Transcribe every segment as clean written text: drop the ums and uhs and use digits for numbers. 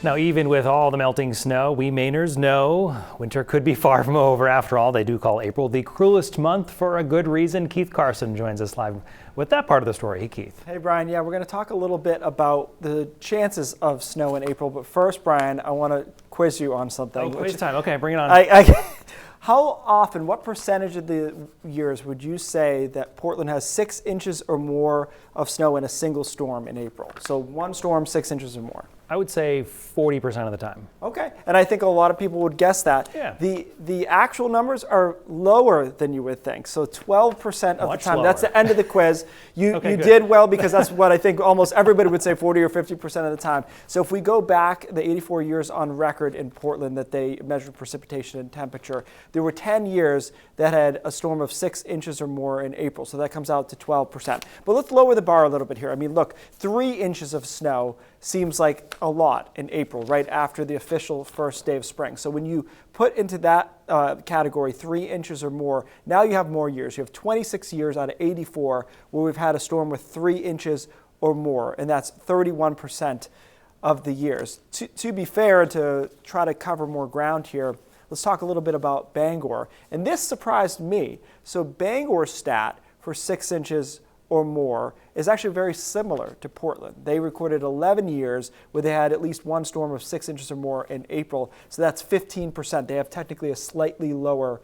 Now, even with all the melting snow, we Mainers know winter could be far from over. After all, they do call April the cruelest month for a good reason. Keith Carson joins us live with that part of the story. Hey, Keith. Hey, Brian. Yeah, we're going to talk a little bit about the chances of snow in April. But first, Brian, I want to quiz you on something. Oh, quiz time. Okay, bring it on. How often, what percentage of the years would you say that Portland has 6 inches or more of snow in a single storm in April? So one storm, 6 inches or more. I would say 40% of the time. Okay, and I think a lot of people would guess that. Yeah. The actual numbers are lower than you would think. So 12% of the time. Lower. That's the end of the quiz. You Okay, good. did well because that's what I think almost everybody would say 40 or 50% of the time. So if we go back the 84 years on record in Portland that they measured precipitation and temperature, there were 10 years that had a storm of 6 inches or more in April. So that comes out to 12%. But let's lower the bar a little bit here. I mean, look, 3 inches of snow seems like a lot in April, right after the official first day of spring. So when you put into that category 3 inches or more, now you have more years. You have 26 years out of 84 where we've had a storm with 3 inches or more, and that's 31% of the years. To be fair, to try to cover more ground here, let's talk a little bit about Bangor. And this surprised me. So Bangor's stat for 6 inches or more is actually very similar to Portland. They recorded 11 years where they had at least one storm of 6 inches or more in April. So that's 15%. They have technically a slightly lower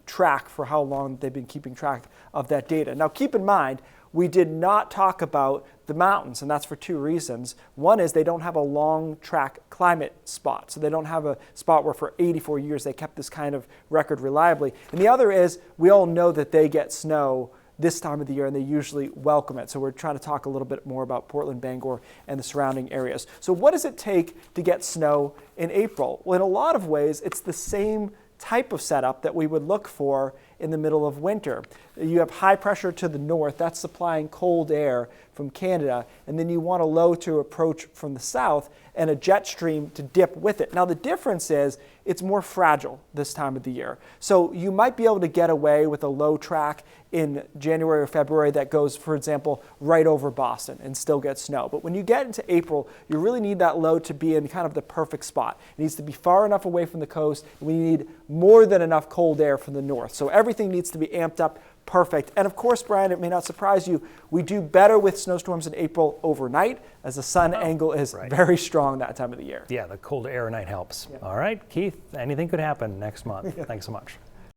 track for how long they've been keeping track of that data. Now keep in mind, we did not talk about the mountains, and that's for 2 reasons. One is they don't have a long track climate spot, so they don't have a spot where for 84 years they kept this kind of record reliably. And the other is we all know that they get snow this time of the year, and they usually welcome it. So we're trying to talk a little bit more about Portland, Bangor, and the surrounding areas. So what does it take to get snow in April? Well, in a lot of ways, it's the same type of setup that we would look for in the middle of winter. You have high pressure to the north, that's supplying cold air from Canada, and then you want a low to approach from the south and a jet stream to dip with it. Now the difference is it's more fragile this time of the year. So you might be able to get away with a low track in January or February that goes, for example, right over Boston and still get snow. But when you get into April, you really need that low to be in kind of the perfect spot. It needs to be far enough away from the coast, and we need more than enough cold air from the north. So everything needs to be amped up perfect. And of course, Brian, it may not surprise you, we do better with snowstorms in April overnight as the sun angle is very strong that time of the year. Yeah, the cold air at night helps. Yeah. All right, Keith, anything could happen next month. Thanks so much.